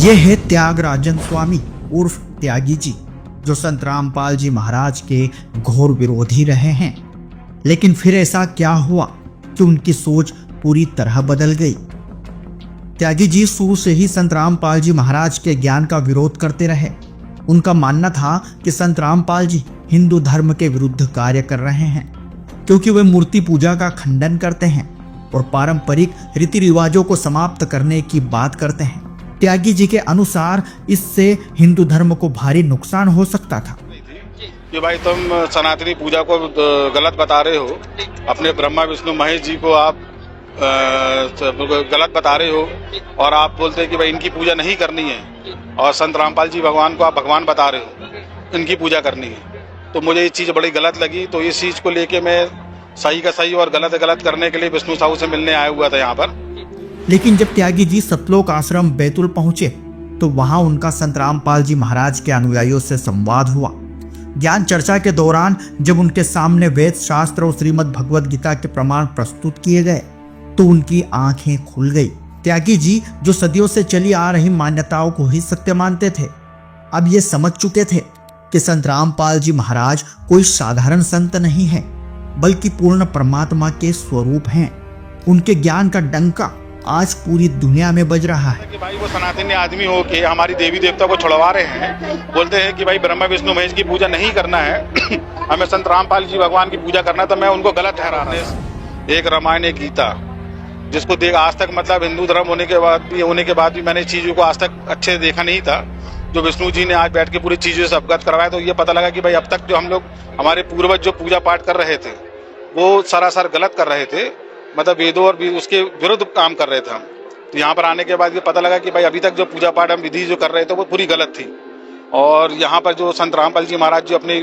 ये है त्यागराजन स्वामी उर्फ त्यागी जी, जो संत रामपाल जी महाराज के घोर विरोधी रहे हैं। लेकिन फिर ऐसा क्या हुआ कि उनकी सोच पूरी तरह बदल गई। त्यागी जी शुरू से ही संत रामपाल जी महाराज के ज्ञान का विरोध करते रहे। उनका मानना था कि संत रामपाल जी हिंदू धर्म के विरुद्ध कार्य कर रहे हैं, क्योंकि वे मूर्ति पूजा का खंडन करते हैं और पारंपरिक रीति रिवाजों को समाप्त करने की बात करते हैं। त्यागी जी के अनुसार इससे हिंदू धर्म को भारी नुकसान हो सकता था। कि भाई तुम सनातनी पूजा को गलत बता रहे हो, अपने ब्रह्मा विष्णु महेश जी को आप गलत बता रहे हो और आप बोलते हैं कि भाई इनकी पूजा नहीं करनी है, और संत रामपाल जी भगवान को आप भगवान बता रहे हो, इनकी पूजा करनी है। तो मुझे ये चीज़ बड़ी गलत लगी। तो इस चीज़ को लेके मैं सही का सही और गलत गलत करने के लिए विष्णु साहू से मिलने आया हुआ था यहाँ पर। लेकिन जब त्यागी जी सतलोक आश्रम बैतुल पहुंचे तो वहां उनका संत रामपाल जी महाराज के अनुयायियों से संवाद हुआ। ज्ञान चर्चा के दौरान जब उनके सामने वेद शास्त्र और श्रीमद् भगवद गीता के प्रमाण प्रस्तुत किए गए तो उनकी आंखें खुल गई। त्यागी जी, जो सदियों से चली आ रही मान्यताओं को ही सत्य मानते थे, अब ये समझ चुके थे कि संत रामपाल जी महाराज कोई साधारण संत नहीं है, बल्कि पूर्ण परमात्मा के स्वरूप हैं। उनके ज्ञान का डंका आज पूरी दुनिया में बज रहा है कि भाई वो सनातनी आदमी हो के हमारी देवी देवता को छुड़वा रहे हैं। बोलते हैं कि भाई ब्रह्मा विष्णु महेश की पूजा नहीं करना है, हमें संत रामपाल जी भगवान की पूजा करना। तो मैं उनको गलत ठहरा रहा हूँ। एक रामायण एक गीता, जिसको देख आज तक मतलब हिंदू धर्म होने के बाद भी मैंने चीजों को आज तक अच्छे देखा नहीं था। जो विष्णु जी ने आज बैठ के पूरी चीजों से अवगत करवाया, तो ये पता लगा कि भाई अब तक जो हम लोग हमारे पूर्वज जो पूजा पाठ कर रहे थे वो सरासर गलत कर रहे थे, मतलब वेदों और उसके विरुद्ध काम कर रहे थे हम। तो यहाँ पर आने के बाद ये पता लगा कि भाई अभी तक जो पूजा पाठ हम विधि जो कर रहे थे वो पूरी गलत थी। और यहाँ पर जो संत रामपाल जी महाराज जो अपने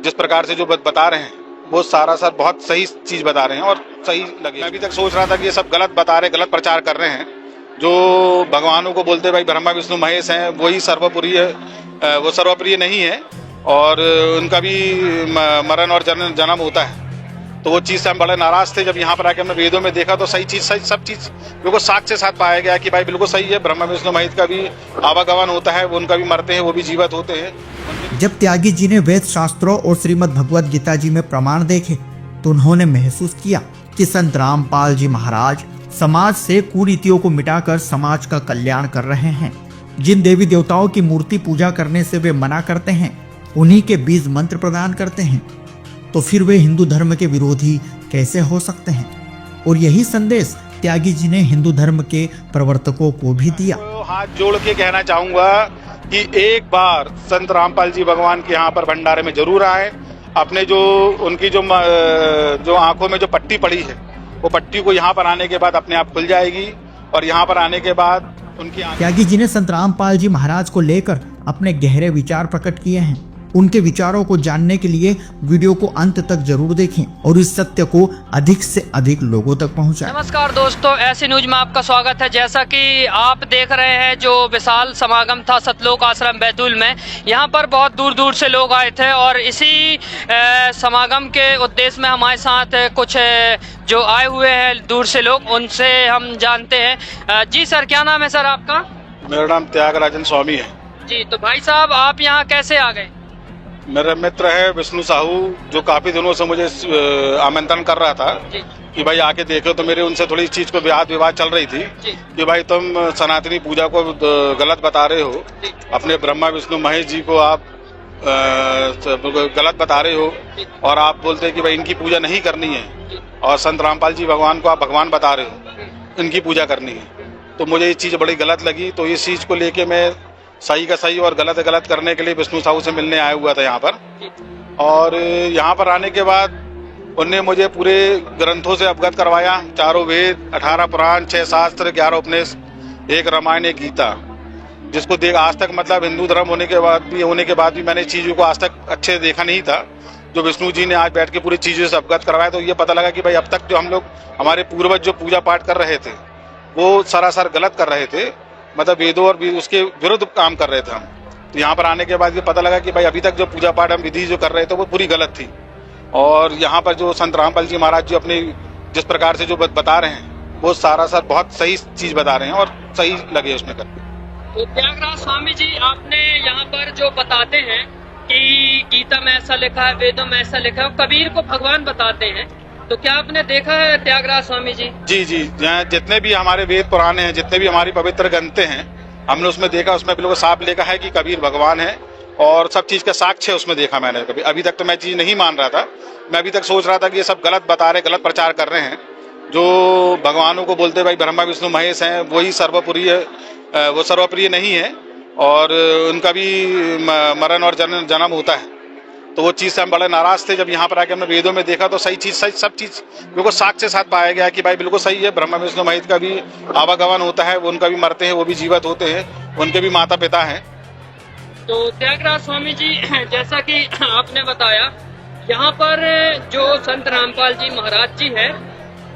जिस प्रकार से जो बता रहे हैं वो सर बहुत सही चीज बता रहे हैं और सही लगे। मैं अभी तक सोच रहा था कि ये सब गलत बता रहे, गलत प्रचार कर रहे हैं। जो भगवानों को बोलते भाई ब्रह्मा विष्णु महेश हैं, वही सर्वप्रिय, वो सर्वप्रिय नहीं है और उनका भी मरण और जन्म होता है। तो वो चीज़ से हम बड़े नाराज थे। जब यहाँ पर आके हमने वेदों में देखा तो सही चीज सब चीज बिल्कुल साक्ष्य के साथ पाया गया कि भाई बिल्कुल सही है। ब्रह्मा विष्णु महेश का भी आवागमन होता है, उनका भी मरते हैं, वो भी जीवित होते हैं। जब त्यागी जी ने वेद शास्त्रों और श्रीमद् भगवद गीता जी में प्रमाण देखे तो उन्होंने महसूस किया कि संत रामपाल जी महाराज समाज से कुरीतियों को मिटाकर समाज का कल्याण कर रहे हैं। जिन देवी देवताओं की मूर्ति पूजा करने से वे मना करते हैं, उन्हीं के बीज मंत्र प्रदान करते हैं, तो फिर वे हिंदू धर्म के विरोधी कैसे हो सकते हैं। और यही संदेश त्यागी जी ने हिंदू धर्म के प्रवर्तकों को भी दिया। तो हाथ जोड़ के कहना चाहूंगा कि एक बार संत रामपाल जी भगवान के यहाँ पर भंडारे में जरूर आए। अपने जो उनकी जो आंखों में जो पट्टी पड़ी है, वो पट्टी को यहाँ पर आने के बाद अपने आप खुल जाएगी। और यहाँ पर आने के बाद उनकी त्यागी जी ने संत रामपाल जी महाराज को लेकर अपने गहरे विचार प्रकट किए हैं। उनके विचारों को जानने के लिए वीडियो को अंत तक जरूर देखें और इस सत्य को अधिक से अधिक लोगों तक पहुंचाएं। नमस्कार दोस्तों, ऐसी न्यूज में आपका स्वागत है। जैसा कि आप देख रहे हैं, जो विशाल समागम था सतलोक आश्रम बैतूल में, यहाँ पर बहुत दूर दूर से लोग आए थे और इसी समागम के उद्देश्य में हमारे साथ कुछ जो आए हुए हैं दूर से लोग, उनसे हम जानते हैं। जी सर, क्या नाम है सर आपका? मेरा नाम त्यागराजन स्वामी है जी। तो भाई साहब, आप यहाँ कैसे आ गए? मेरा मित्र है विष्णु साहू, जो काफी दिनों से मुझे आमंत्रण कर रहा था कि भाई आके देखो। तो मेरे उनसे थोड़ी इस चीज को वाद विवाद चल रही थी कि भाई तुम सनातनी पूजा को गलत बता रहे हो, अपने ब्रह्मा विष्णु महेश जी को आप गलत बता रहे हो और आप बोलते हैं कि भाई इनकी पूजा नहीं करनी है, और संत रामपाल जी भगवान को आप भगवान बता रहे हो, इनकी पूजा करनी है। तो मुझे ये चीज बड़ी गलत लगी। तो इस चीज को लेके मैं सही का सही और गलत गलत करने के लिए विष्णु साहू से मिलने आया हुआ था यहाँ पर। और यहाँ पर आने के बाद उनने मुझे पूरे ग्रंथों से अवगत करवाया। 4 वेद, 18 पुराण, 6 शास्त्र, 11 उपनिषद, एक रामायण एक गीता, जिसको देख आज तक मतलब हिंदू धर्म होने के बाद भी मैंने चीजों को आज तक अच्छे देखा नहीं था। जो विष्णु जी ने आज बैठ के पूरी चीजों से अवगत करवाया, तो ये पता लगा कि भाई अब तक जो हम लोग हमारे पूर्वज जो पूजा पाठ कर रहे थे वो सरासर गलत कर रहे थे, मतलब वेदों और उसके विरुद्ध काम कर रहे थे हम। तो यहाँ पर आने के बाद ये पता लगा कि भाई अभी तक जो पूजा पाठ हम विधि जो कर रहे थे वो पूरी गलत थी। और यहाँ पर जो संत रामपाल जी महाराज जो अपने जिस प्रकार से जो बता रहे हैं वो सर बहुत सही चीज बता रहे हैं और सही लगे उसमें करके। तो त्यागराज स्वामी जी, आपने यहाँ पर जो बताते हैं कि गीता में ऐसा लिखा है, वेदों में ऐसा लिखा है, कबीर को भगवान बताते हैं, तो क्या आपने देखा है त्यागराज स्वामी जी? जी जी, जितने भी हमारे वेद पुराने हैं, जितने भी हमारी पवित्र ग्रंथें हैं, हमने उसमें देखा, उसमें बिल्कुल साफ लिखा है कि कबीर भगवान है और सब चीज का साक्ष्य उसमें देखा मैंने। कभी अभी तक तो मैं चीज नहीं मान रहा था, मैं अभी तक सोच रहा था कि ये सब गलत बता रहे, गलत प्रचार कर रहे हैं। जो भगवानों को बोलते भाई ब्रह्मा विष्णु महेश हैं, वही सर्वप्रिय, वो सर्वप्रिय नहीं है और उनका भी मरण और जन्म होता है। तो वो चीज़ से हम बड़े नाराज थे। जब यहाँ पर आके हमने वेदों में देखा तो सही चीज़, सही सब चीज़ बिल्कुल साक्ष्य के साथ पाया गया कि भाई बिल्कुल सही है, ब्रह्मा विष्णु महेश का भी आवागमन होता है, उनका भी मरते हैं, वो भी जीवित होते हैं, उनके भी माता पिता हैं। तो त्यागराज स्वामी जी, जैसा कि आपने बताया, यहाँ पर जो संत रामपाल जी महाराज जी है,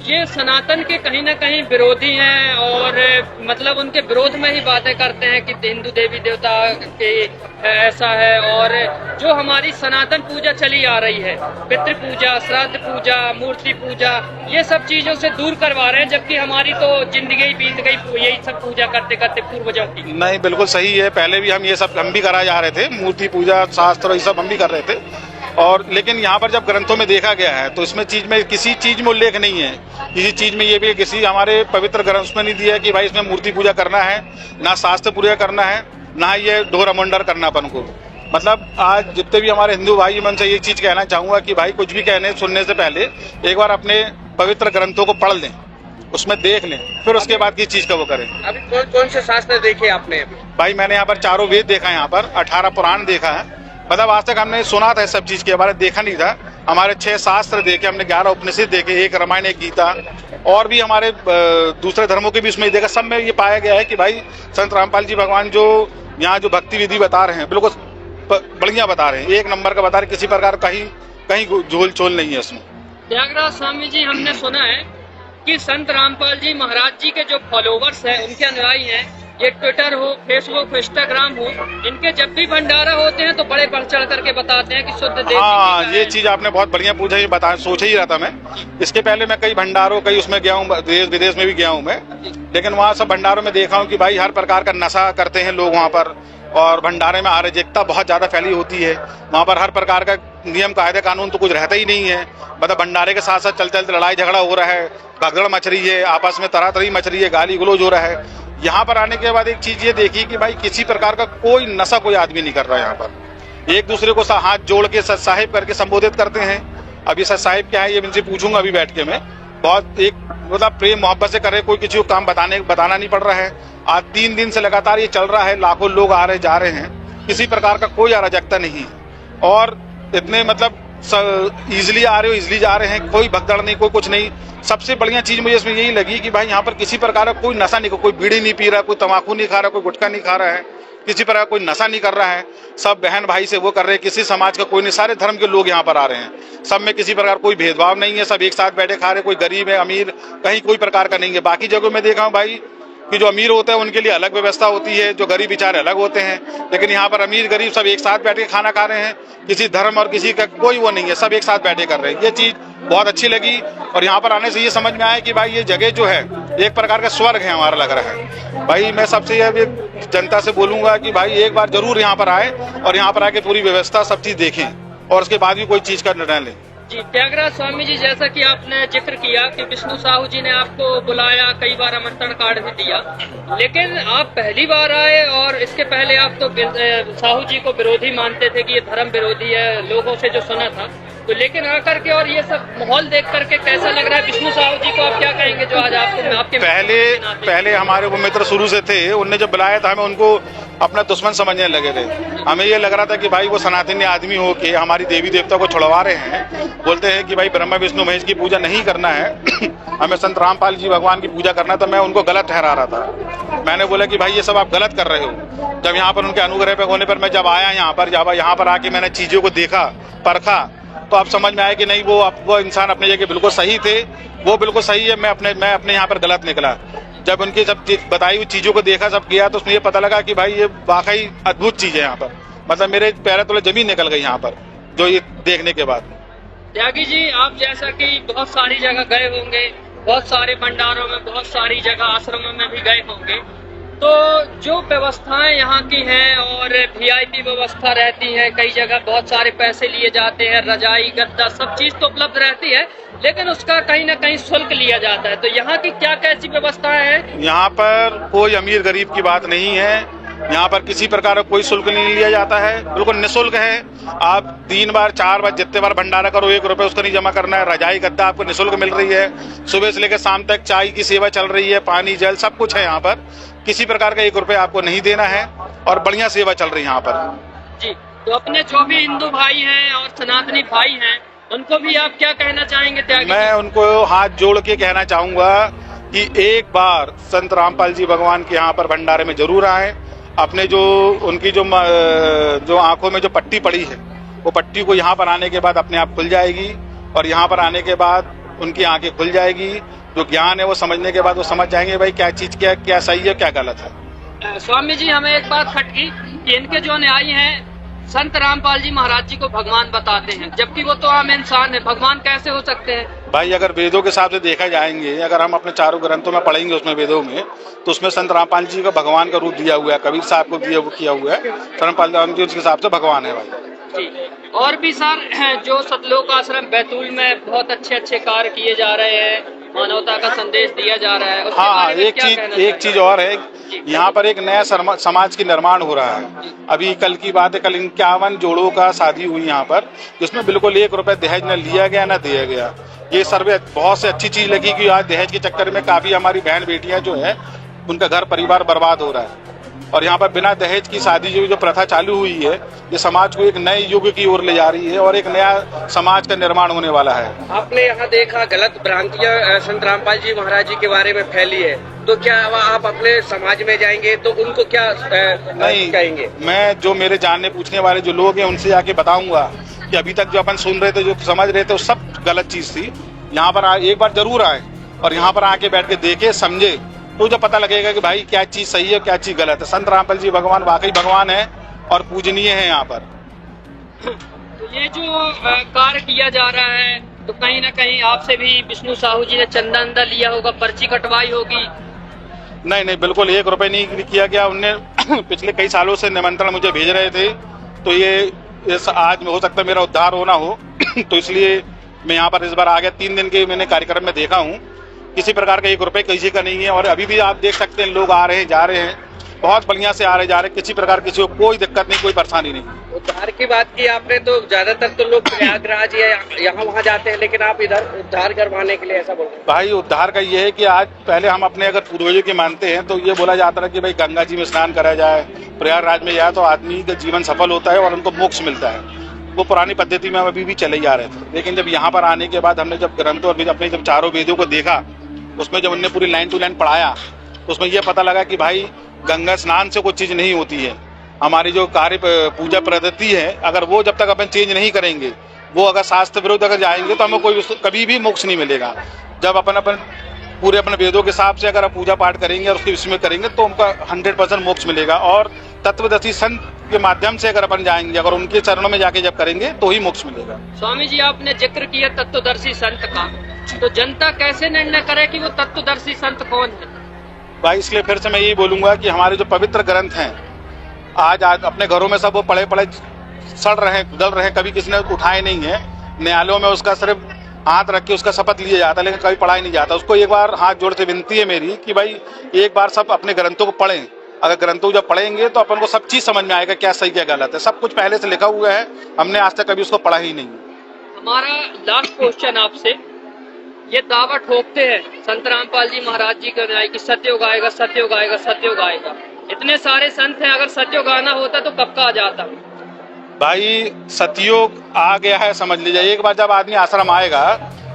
ये सनातन के कहीं ना कहीं विरोधी हैं और मतलब उनके विरोध में ही बातें करते हैं कि हिंदू देवी देवता के ऐसा है। और जो हमारी सनातन पूजा चली आ रही है, पितृ पूजा, श्राद्ध पूजा, मूर्ति पूजा, ये सब चीजों से दूर करवा रहे हैं, जबकि हमारी तो जिंदगी बीत गई यही सब पूजा करते करते पूर्वजों की। नहीं, बिल्कुल सही है। पहले भी हम ये सब भी कराए जा रहे थे, मूर्ति पूजा, शास्त्र, ये सब हम भी कर रहे थे। और लेकिन यहाँ पर जब ग्रंथों में देखा गया है तो इसमें चीज में किसी चीज में उल्लेख नहीं है, किसी चीज में ये भी किसी हमारे पवित्र ग्रंथ में नहीं दिया है कि भाई इसमें मूर्ति पूजा करना है, ना शास्त्र पूजा करना है, ना ये ढोर अमंडर करना अपन को। मतलब आज जितने भी हमारे हिंदू भाई, मन से ये चीज कहना चाहूंगा कि भाई कुछ भी कहने सुनने से पहले एक बार अपने पवित्र ग्रंथों को पढ़ लें, उसमें देख लें, फिर उसके बाद किस चीज का वो करें। अभी कौन कौन से शास्त्र देखे आपने? भाई मैंने यहाँ पर 4 वेद देखा है, यहाँ पर 18 पुराण देखा है। मतलब आज तक हमने सुना था सब चीज के बारे में, देखा नहीं था। हमारे 6 शास्त्र देखे हमने, 11 उपनिषद देखे, 1 रामायण, 1 गीता, और भी हमारे दूसरे धर्मों के भी उसमें देखा। सब में ये पाया गया है कि भाई संत रामपाल जी भगवान जो यहाँ जो भक्ति विधि बता रहे हैं, बिल्कुल बढ़िया बता रहे हैं, 1 नंबर का बता रहे, किसी प्रकार कहीं झोल छोल नहीं है उसमें। त्यागराज स्वामी जी, हमने सुना है कि संत रामपाल जी महाराज जी के जो फॉलोवर्स हैं, उनके अनुयायी हैं, ये ट्विटर हो, फेसबुक, इंस्टाग्राम हो, इनके जब भी भंडारा होते हैं तो बड़े बढ़ चढ़ करके बताते हैं कि शुद्ध देसी। हाँ, ये चीज आपने बहुत बढ़िया पूछा, ये बता सोच ही रहा था मैं। इसके पहले मैं कई भंडारों, कई उसमें गया हूँ, देश विदेश में भी गया हूँ मैं, लेकिन वहाँ सब भंडारों में देखा हूँ कि भाई हर प्रकार का नशा करते हैं लोग वहाँ पर, और भंडारे में अराजकता बहुत ज्यादा फैली होती है। वहाँ पर हर प्रकार का नियम कायदे कानून तो कुछ रहता ही नहीं है। मतलब भंडारे के साथ साथ चलते चलते लड़ाई झगड़ा हो रहा है, भगदड़ मच रही है, आपस में तरह तरह मच रही है, गाली गलौज हो रहा है। यहाँ पर आने के बाद एक चीज ये देखी कि भाई किसी प्रकार का कोई नशा कोई आदमी नहीं कर रहा है। यहाँ पर एक दूसरे को हाथ जोड़ के सच साहिब करके संबोधित करते हैं। अभी सच साहिब क्या है ये इनसे पूछूंगा अभी बैठ के मैं। बहुत एक मतलब प्रेम मोहब्बत से कर रहे, कोई किसी को काम बताना नहीं पड़ रहा है। आज 3 दिन से लगातार ये चल रहा है, लाखों लोग आ रहे जा रहे हैं, किसी प्रकार का कोई अराजकता नहीं है। और इतने मतलब इजिली आ रहे हो, इजिली जा रहे हैं, कोई भगदड़ नहीं, कोई कुछ नहीं। सबसे बढ़िया चीज मुझे इसमें यही लगी कि भाई यहाँ पर किसी प्रकार का कोई नशा नहीं, कोई बीड़ी नहीं पी रहा, कोई तंबाकू नहीं खा रहा, कोई गुटखा नहीं खा रहा है, किसी प्रकार कोई नशा नहीं कर रहा है। सब बहन भाई से वो कर रहे हैं, किसी समाज का कोई नहीं, सारे धर्म के लोग यहाँ पर आ रहे हैं। सब में किसी प्रकार कोई भेदभाव नहीं है, सब एक साथ बैठे खा रहे, कोई गरीब है अमीर कहीं कोई प्रकार का नहीं है। बाकी जगहों में देखा हूँ भाई कि जो अमीर होते हैं उनके लिए अलग व्यवस्था होती है, जो गरीब बेचारे अलग होते हैं, लेकिन यहाँ पर अमीर गरीब सब एक साथ बैठ के खाना खा रहे हैं। किसी धर्म और किसी का कोई वो नहीं है, सब एक साथ बैठे कर रहे हैं। ये चीज बहुत अच्छी लगी और यहाँ पर आने से ये समझ में आया कि भाई ये जगह जो है एक प्रकार का स्वर्ग है हमारा लग रहा है। भाई मैं सबसे ये जनता से बोलूंगा कि भाई एक बार जरूर यहाँ पर आए और यहाँ पर आके पूरी व्यवस्था सब चीज देखें और उसके बाद भी कोई चीज का निर्णय लें। जी त्यागराज स्वामी जी, जैसा कि आपने जिक्र किया कि विष्णु साहू जी ने आपको बुलाया, कई बार आमंत्रण कार्ड भी दिया, लेकिन आप पहली बार आए और इसके पहले आप तो साहू जी को विरोधी मानते थे कि ये धर्म विरोधी है, लोगों से जो सुना था। तो लेकिन आकर के और ये सब माहौल देख करके कैसा लग रहा है? विष्णु साहू जी को आप क्या कहेंगे जो आज आपको आपके पहले हमारे वो मित्र शुरू से थे, उनने जब बुलाया था हमें उनको अपना दुश्मन समझने लगे थे। हमें ये लग रहा था कि भाई वो सनातनी आदमी हो के हमारी देवी देवता को छुड़वा रहे हैं। बोलते हैं कि भाई ब्रह्मा विष्णु महेश की पूजा नहीं करना है, हमें संत रामपाल जी भगवान की पूजा करना। तो मैं उनको गलत ठहरा रहा था। मैंने बोला कि भाई ये सब आप गलत कर रहे हो। जब यहाँ पर उनके अनुग्रह पे होने पर मैं जब आया यहाँ पर आके मैंने चीजों को देखा, परखा, तो आप समझ में आया कि नहीं वो इंसान अपनी जगह बिल्कुल सही थे, वो बिल्कुल सही है। मैं अपने यहाँ पर गलत निकला। जब उनकी सब बताई हुई चीजों को देखा, सब किया, तो उसमें ये पता लगा कि भाई ये वाकई अद्भुत चीज है। यहाँ पर मतलब मेरे पैरों तले जमीन निकल गई यहाँ पर जो ये देखने के बाद। त्यागी जी, आप जैसा कि बहुत सारी जगह गए होंगे, बहुत सारे भंडारों में, बहुत सारी जगह आश्रमों में भी गए होंगे, तो जो व्यवस्थाएं यहाँ की हैं और वीआईपी व्यवस्था रहती है, कई जगह बहुत सारे पैसे लिए जाते हैं, रजाई गद्दा सब चीज तो उपलब्ध रहती है, लेकिन उसका कहीं ना कहीं शुल्क लिया जाता है। तो यहाँ की क्या कैसी व्यवस्थाएं हैं? यहाँ पर कोई अमीर गरीब की बात नहीं है। यहाँ पर किसी प्रकार का कोई शुल्क नहीं लिया जाता है, बिल्कुल निःशुल्क है। आप 3 बार 4 बार जितने बार भंडारा करो 1 रुपए उसका नहीं जमा करना है। रजाई गद्दा आपको निःशुल्क मिल रही है। सुबह से लेकर शाम तक चाय की सेवा चल रही है, पानी जल सब कुछ है यहाँ पर। किसी प्रकार का 1 रुपए आपको नहीं देना है और बढ़िया सेवा चल रही है यहाँ पर। जी, तो अपने जो भी हिंदू भाई हैं और सनातनी भाई हैं, उनको भी आप क्या कहना चाहेंगे त्यागी? मैं उनको हाथ जोड़ के कहना चाहूंगा कि एक बार संत रामपाल जी भगवान के यहाँ पर भंडारे में जरूर आए। अपने जो उनकी जो आंखों में जो पट्टी पड़ी है, वो पट्टी को यहाँ पर आने के बाद अपने आप खुल जाएगी और यहाँ पर आने के बाद उनकी आंखें खुल जाएगी। जो ज्ञान है वो समझने के बाद वो समझ जाएंगे भाई क्या चीज क्या सही है क्या गलत है। स्वामी जी, हमें एक बात खटकी कि इनके जो न्यायी हैं संत रामपाल जी महाराज जी को भगवान बताते हैं, जबकि वो तो आम इंसान है, भगवान कैसे हो सकते हैं? भाई अगर वेदों के हिसाब से देखा जाएंगे, अगर हम अपने चारों ग्रंथों में पढ़ेंगे उसमें वेदों में, तो उसमें संत रामपाल जी का भगवान का रूप दिया हुआ है, कबीर साहब को किया हुआ है। संत रामपाल जी के हिसाब से भगवान है भाई जी। और भी सर, जो सतलोक आश्रम बैतूल में बहुत अच्छे अच्छे कार्य किए जा रहे हैं, मानवता का संदेश दिया जा रहा है, उसके बारे में क्या कहना एक चीज चाहेंगे? और है, यहाँ पर एक नया समाज की निर्माण हो रहा है। अभी कल की बात है, कल 51 जोड़ों का शादी हुई यहाँ पर, जिसमें बिल्कुल 1 रुपए दहेज न लिया गया न दिया गया। ये सर्वे बहुत से अच्छी चीज लगी कि आज दहेज के चक्कर में काफी हमारी बहन बेटियां जो है उनका घर परिवार बर्बाद हो रहा है। और यहाँ पर बिना दहेज की शादी जो प्रथा चालू हुई है, ये समाज को एक नए युग की ओर ले जा रही है और एक नया समाज का निर्माण होने वाला है। आपने यहाँ देखा गलत भ्रांतियाँ संत रामपाल जी महाराज जी के बारे में फैली है, तो क्या आप अपने समाज में जाएंगे तो उनको क्या नहीं कहेंगे? मैं जो मेरे जानने पूछने वाले जो लोग हैं उनसे जाके बताऊंगा कि अभी तक जो अपन सुन रहे थे, जो समझ रहे थे, वो सब गलत चीज थी। यहाँ पर एक बार जरूर आए और यहाँ पर आके बैठ के देखे समझे, तो जब पता लगेगा कि भाई क्या चीज सही है क्या चीज गलत है। संत रामपाल जी भगवान वाकई भगवान है और पूजनीय है यहाँ पर। तो ये जो कार्य किया जा रहा है, तो कहीं ना कहीं आपसे भी विष्णु साहू जी ने चंदा अंदा लिया होगा, पर्ची कटवाई होगी? नहीं नहीं, बिल्कुल 1 रुपए नहीं किया गया। उनने पिछले कई सालों से निमंत्रण मुझे भेज रहे थे, तो ये आज में हो सकता है मेरा उद्धार होना हो तो इसलिए मैं यहाँ पर इस बार आ गया। 3 दिन के मैंने कार्यक्रम में देखा हूँ, किसी प्रकार का 1 रुपए किसी का नहीं है। और अभी भी आप देख सकते हैं लोग आ रहे हैं जा रहे हैं, बहुत बढ़िया से आ रहे जा रहे, किसी प्रकार किसी को कोई दिक्कत नहीं, कोई परेशानी नहीं। उद्धार की बात की आपने, तो ज्यादातर तो लोग प्रयागराज या यहाँ वहाँ जाते हैं, लेकिन आप इधर उद्धार करवाने के लिए ऐसा बोल रहे हैं? भाई उद्धार का ये है कि आज पहले हम अपने अगर पूर्वजों के मानते हैं तो ये बोला जाता है कि भाई गंगा जी में स्नान करा जाए, प्रयागराज में जाए तो आदमी का जीवन सफल होता है और उनको मोक्ष मिलता है। वो पुरानी पद्धति में अभी भी चले जा रहे थे, लेकिन जब यहाँ पर आने के बाद हमने जब ग्रंथों और अपने जब चारों वेदों को देखा, उसमें जब उनने पूरी लाइन टू लाइन पढ़ाया, तो उसमें यह पता लगा कि भाई गंगा स्नान से कोई चीज नहीं होती है। हमारी जो कार्य पूजा पद्धति है, अगर वो जब तक अपन चेंज नहीं करेंगे, वो अगर शास्त्र विरुद्ध अगर जाएंगे तो हमें कोई कभी भी मोक्ष नहीं मिलेगा। जब अपन पूरे अपने वेदों के हिसाब से अगर पूजा पाठ करेंगे और उसके विषय में करेंगे तो उनका 100% मोक्ष मिलेगा। और तत्वदर्शी संत के माध्यम से अगर अपन जाएंगे, अगर उनके चरणों में जाके जब करेंगे तो ही मोक्ष मिलेगा। स्वामी जी, आपने जिक्र किया तत्वदर्शी संत का, तो जनता कैसे निर्णय करे कि वो तत्वदर्शी संत कौन है? भाई इसलिए फिर से मैं यही बोलूंगा कि हमारे जो पवित्र ग्रंथ हैं, आज अपने घरों में सब वो पड़े सड़ रहे हैं, गल रहे हैं, कभी किसी ने उठाए नहीं है। न्यायालयों में उसका सिर्फ हाथ रख के उसका शपथ लिया जाता है, लेकिन कभी पढ़ा ही नहीं जाता। उसको एक बार हाथ जोड़ से विनती है मेरी कि भाई एक बार सब अपने ग्रंथों को पढ़ें। अगर ग्रंथों को जब पढ़ेंगे तो अपन को सब चीज समझ में आएगा क्या सही क्या गलत है। सब कुछ पहले से लिखा हुआ है, हमने आज तक कभी उसको पढ़ा ही नहीं। हमारा लास्ट क्वेश्चन आपसे, ये दावा ठोकते हैं संत रामपाल जी महाराज जी का न्याय कि सत्ययुग आएगा, सत्ययुग आएगा, सत्ययुग आएगा। इतने सारे संत हैं, अगर सत्ययुग आना होता तो कब का आ जाता? भाई सतयुग आ गया है समझ लीजिए। एक बार जब आदमी आश्रम आएगा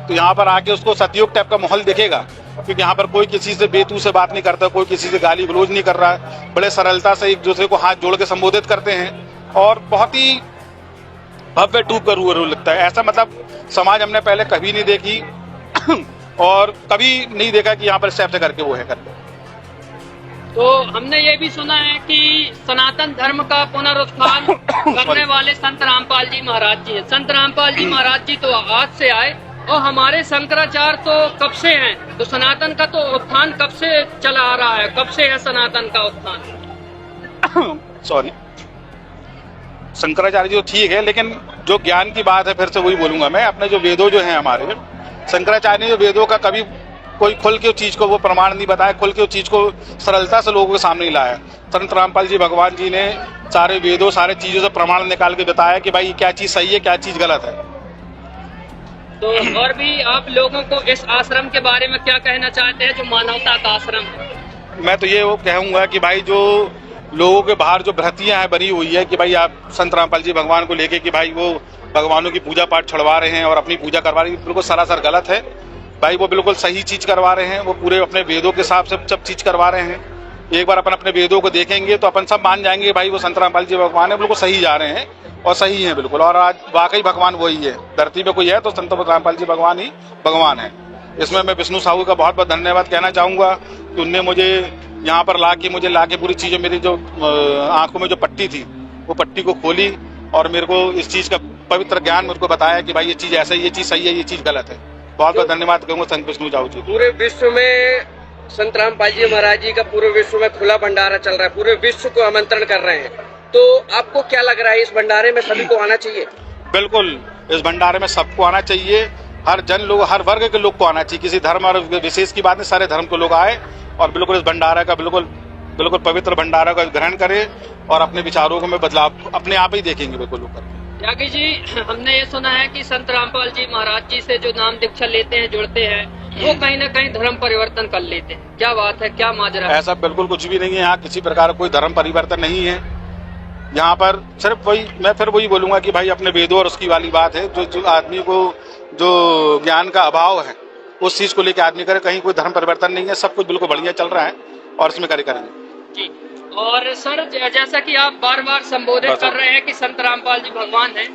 तो यहाँ पर आके उसको सतयुग टाइप का माहौल दिखेगा, क्योंकि यहाँ पर कोई किसी से बेतू से बात नहीं करता, कोई किसी से गाली गलौज नहीं कर रहा है, बड़े सरलता से एक दूसरे को हाथ जोड़ के संबोधित करते हैं और बहुत ही भव्य टूब का रूप लगता है। ऐसा मतलब समाज हमने पहले कभी नहीं देखी और कभी नहीं देखा कि यहाँ पर स्टेप से करके वो है करके। तो हमने ये भी सुना है कि सनातन धर्म का पुनरुत्थान करने वाले संत रामपाल जी महाराज जी हैं। संत रामपाल जी महाराज जी तो आज से आए, और हमारे शंकराचार्य तो कब से हैं, तो सनातन का तो उत्थान कब से चला आ रहा है, कब से है सनातन का उत्थान? सॉरी, शंकराचार्य जी तो ठीक है, लेकिन जो ज्ञान की बात है फिर से वही बोलूंगा मैं। अपने जो वेदों जो हैं हमारे, शंकराचार्य ने जो वेदों का कभी कोई खुल के उस चीज को वो प्रमाण नहीं बताया, खुल के उस चीज को सरलता से लोगों के सामने नहीं लाया। संत रामपाल जी भगवान जी ने सारे वेदों सारे चीजों से प्रमाण निकाल के बताया कि भाई क्या चीज सही है क्या चीज गलत है। तो और भी आप लोगों को इस आश्रम के बारे में क्या कहना चाहते हैं जो मानवता का आश्रम है? मैं तो ये वो कहूंगा कि भाई जो लोगों के बाहर जो भ्रांतियां हैं बनी हुई है कि भाई आप संत रामपाल जी भगवान को लेके कि भाई वो भगवानों की पूजा पाठ छुड़वा रहे हैं और अपनी पूजा करवा रहे हैं, बिल्कुल सरासर गलत है। भाई वो बिल्कुल सही चीज करवा रहे हैं, वो पूरे अपने वेदों के हिसाब से सब चीज करवा रहे हैं। एक बार अपन अपने वेदों को देखेंगे तो अपन सब मान जाएंगे भाई वो संत रामपाल जी भगवान है, बिल्कुल सही जा रहे हैं और सही है बिल्कुल। और आज वाकई भगवान वही है, धरती पे कोई है तो संत रामपाल जी भगवान ही भगवान है। इसमें मैं विष्णु साहू का बहुत बहुत धन्यवाद कहना चाहूंगा कि उनने मुझे यहाँ पर ला के पूरी चीजें, मेरी जो आंखों में जो पट्टी थी वो पट्टी को खोली और मेरे को इस चीज का पवित्र ज्ञान मुझको बताया कि भाई ये चीज ऐसा है, ये चीज सही है, ये चीज गलत है। बहुत बहुत धन्यवाद कहूंगा संत विष्णु साहू जी। पूरे विश्व में संत रामपाल जी महाराज जी का पूरे विश्व में खुला भंडारा चल रहा है, पूरे विश्व को आमंत्रण कर रहे हैं, तो आपको क्या लग रहा है इस भंडारे में सभी को आना चाहिए? बिल्कुल, इस भंडारे में सबको आना चाहिए, हर जन लोग, हर वर्ग के लोग को आना चाहिए, किसी धर्म और विशेष की बात नहीं, सारे धर्म के लोग आए और बिल्कुल इस भंडारा का बिल्कुल पवित्र भंडारा का ग्रहण करें और अपने विचारों को में बदलाव अपने आप ही देखेंगे बिल्कुल लोग करके। त्यागी जी, हमने ये सुना है कि संत रामपाल जी महाराज जी से जो नाम दीक्षा लेते हैं, जुड़ते हैं, वो कहीं ना कहीं धर्म परिवर्तन कर लेते हैं, क्या बात है, क्या माजरा है? ऐसा बिल्कुल कुछ भी नहीं है, यहाँ किसी प्रकार का कोई धर्म परिवर्तन नहीं है। यहाँ पर सिर्फ वही, मैं फिर वही बोलूंगा कि भाई अपने वेदों और उसकी वाली बात है, जो आदमी को जो ज्ञान का अभाव है उस चीज को लेकर आदमी करे, कहीं कोई धर्म परिवर्तन नहीं है, सब कुछ बिल्कुल बढ़िया चल रहा है और इसमें करेंगे जी। और सर, जैसा कि आप बार बार संबोधित कर रहे हैं कि संत रामपाल जी भगवान हैं,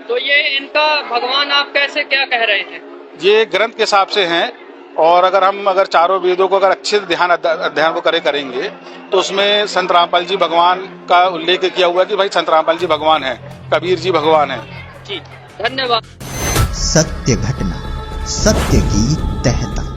तो ये इनका भगवान आप कैसे क्या कह रहे हैं? ये ग्रंथ के हिसाब से हैं और अगर चारों वेदों को अगर अच्छे ध्यान अध्ययन को करेंगे तो उसमें संत रामपाल जी भगवान का उल्लेख किया हुआ है कि भाई संत रामपाल जी भगवान है, कबीर जी भगवान है। जी, धन्यवाद। सत्य घटना, सत्य की तह तक।